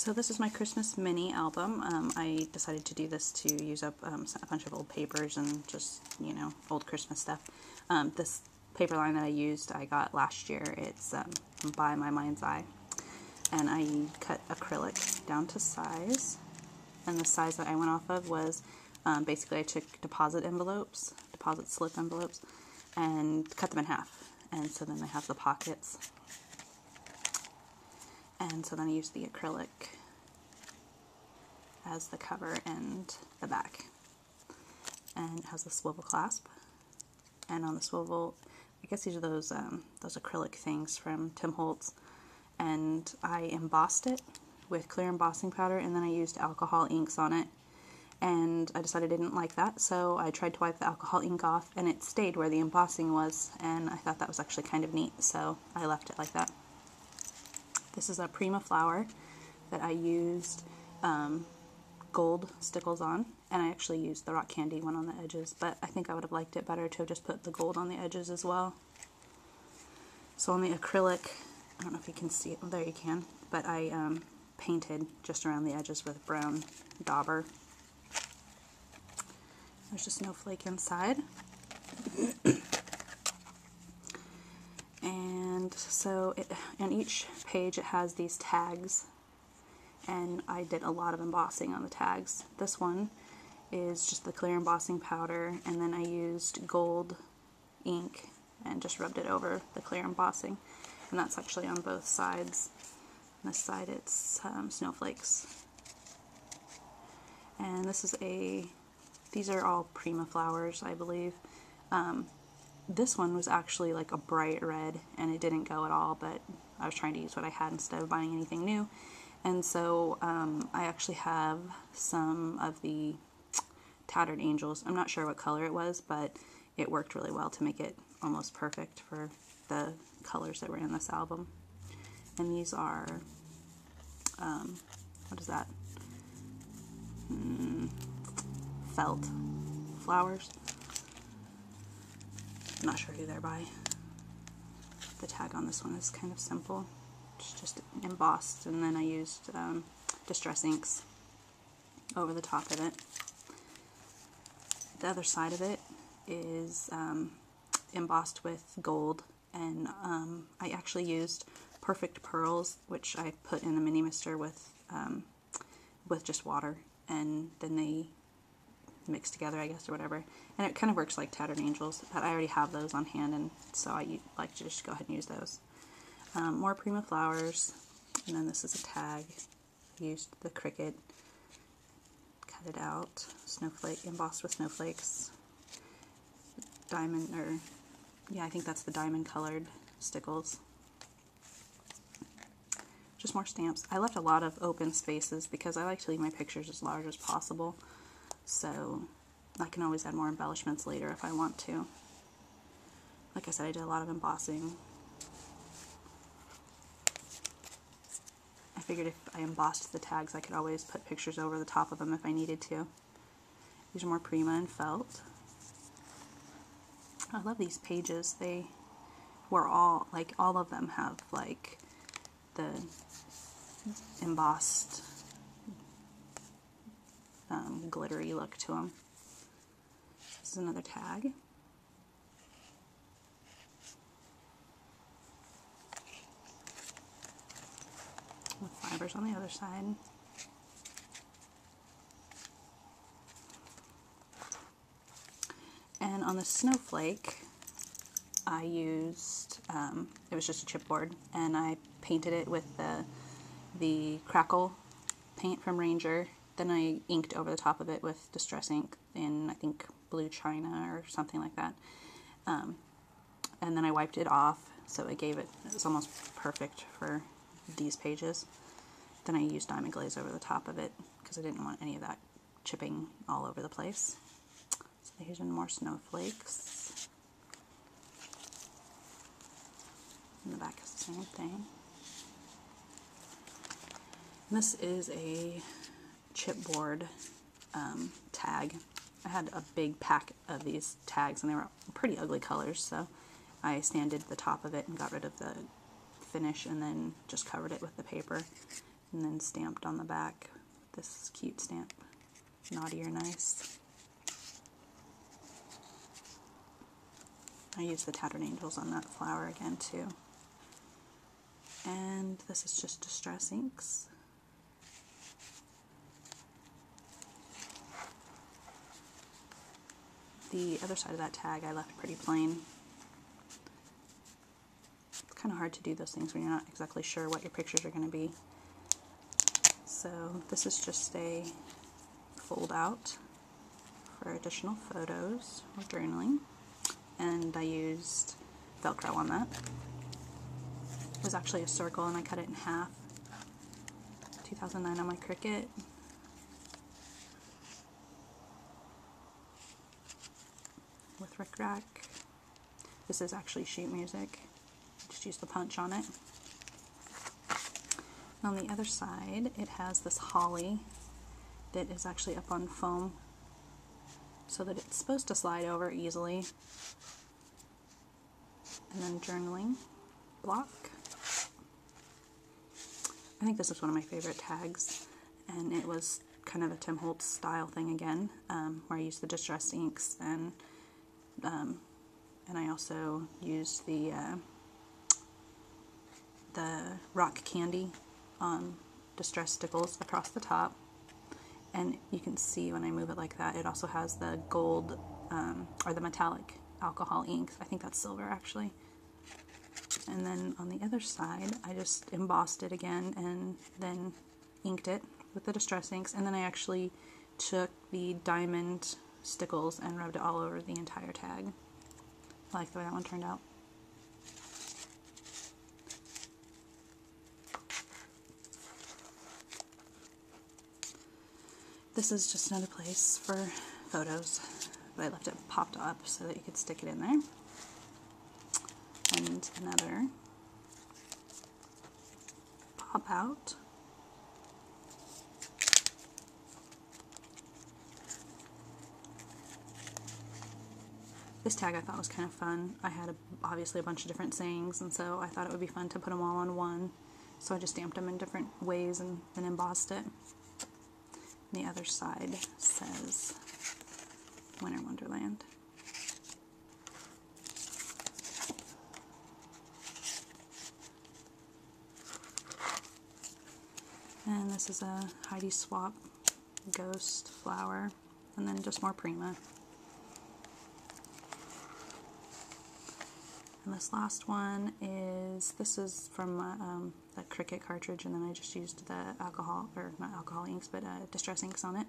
So this is my Christmas mini album. I decided to do this to use up a bunch of old papers and just, you know, old Christmas stuff. This paper line that I used I got last year. It's by My Mind's Eye. And I cut acrylic down to size. And the size that I went off of was basically I took deposit slip envelopes, and cut them in half. And so then I have the pockets. And so then I used the acrylic as the cover and the back. And it has the swivel clasp. And on the swivel, I guess these are those acrylic things from Tim Holtz. And I embossed it with clear embossing powder, and then I used alcohol inks on it. And I decided I didn't like that, so I tried to wipe the alcohol ink off, and it stayed where the embossing was, and I thought that was actually kind of neat, so I left it like that. This is a Prima flower that I used gold stickles on, and I actually used the rock candy one on the edges, but I think I would have liked it better to have just put the gold on the edges as well. So on the acrylic, I don't know if you can see it, well, there you can, but I painted just around the edges with brown dauber. There's a snowflake inside. And so on each page it has these tags, and I did a lot of embossing on the tags. This one is just the clear embossing powder, and then I used gold ink and just rubbed it over the clear embossing, and that's actually on both sides. On this side it's snowflakes. And this is these are all Prima flowers, I believe. This one was actually like a bright red, and it didn't go at all, but I was trying to use what I had instead of buying anything new. And so I actually have some of the Tattered Angels. I'm not sure what color it was, but it worked really well to make it almost perfect for the colors that were in this album. And these are, what is that? Felt flowers. I'm not sure who they're by. The tag on this one is kind of simple. It's just embossed, and then I used Distress inks over the top of it. The other side of it is embossed with gold, and I actually used Perfect Pearls, which I put in the mini mister with just water, and then they mix together, I guess, or whatever. And it kind of works like Tattered Angels, but I already have those on hand, and so I like to just go ahead and use those. More Prima flowers, and then this is a tag. I used the Cricut, cut it out, snowflake, embossed with snowflakes, diamond, or yeah, I think that's the diamond colored stickles. Just more stamps. I left a lot of open spaces because I like to leave my pictures as large as possible, so I can always add more embellishments later if I want to. Like I said, I did a lot of embossing. I figured if I embossed the tags, I could always put pictures over the top of them if I needed to. These are more Prima and felt. I love these pages. They were all, like, all of them have, like, the embossed glittery look to them. This is another tag. With fibers on the other side. And on the snowflake, I used, it was just a chipboard, and I painted it with the Crackle paint from Ranger. Then I inked over the top of it with Distress ink in, I think, Blue China or something like that. And then I wiped it off, so it was almost perfect for these pages. Then I used Diamond Glaze over the top of it because I didn't want any of that chipping all over the place. So here's more snowflakes. And the back is the same thing. And this is a chipboard tag. I had a big pack of these tags, and they were pretty ugly colors, so I sanded the top of it and got rid of the finish, and then just covered it with the paper. and then stamped on the back with this cute stamp, Naughty or Nice. I used the Tattered Angels on that flower again too. And this is just Distress Inks. The other side of that tag I left pretty plain. It's kind of hard to do those things when you're not exactly sure what your pictures are going to be. So this is just a fold out for additional photos or journaling. And I used Velcro on that. It was actually a circle and I cut it in half. 2009 on my Cricut. With Ric Rac. This is actually sheet music. Just use the punch on it. On the other side, it has this holly that is actually up on foam so that it's supposed to slide over easily. And then journaling block. I think this is one of my favorite tags, and it was kind of a Tim Holtz style thing again, where I used the Distress Inks, and I also used the rock candy Distress Stickles across the top. And you can see when I move it like that, it also has the gold or the metallic alcohol inks. I think that's silver actually. And then on the other side, I just embossed it again and then inked it with the Distress Inks. And then I actually took the diamond stickles and rubbed it all over the entire tag. I like the way that one turned out. This is just another place for photos, but I left it popped up so that you could stick it in there. And another pop out. This tag I thought was kind of fun. I had obviously a bunch of different sayings, and so I thought it would be fun to put them all on one. So I just stamped them in different ways and then embossed it. And the other side says Winter Wonderland. And this is a Heidi Swapp ghost flower, and then just more Prima. And this last one is, this is from the Cricut cartridge, and then I just used the alcohol, or not alcohol inks, but Distress Inks on it.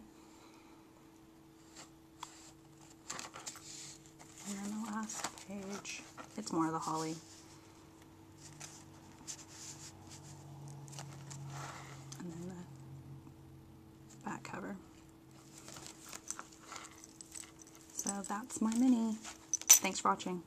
And then the last page, it's more of the holly. And then the back cover. So that's my mini. Thanks for watching.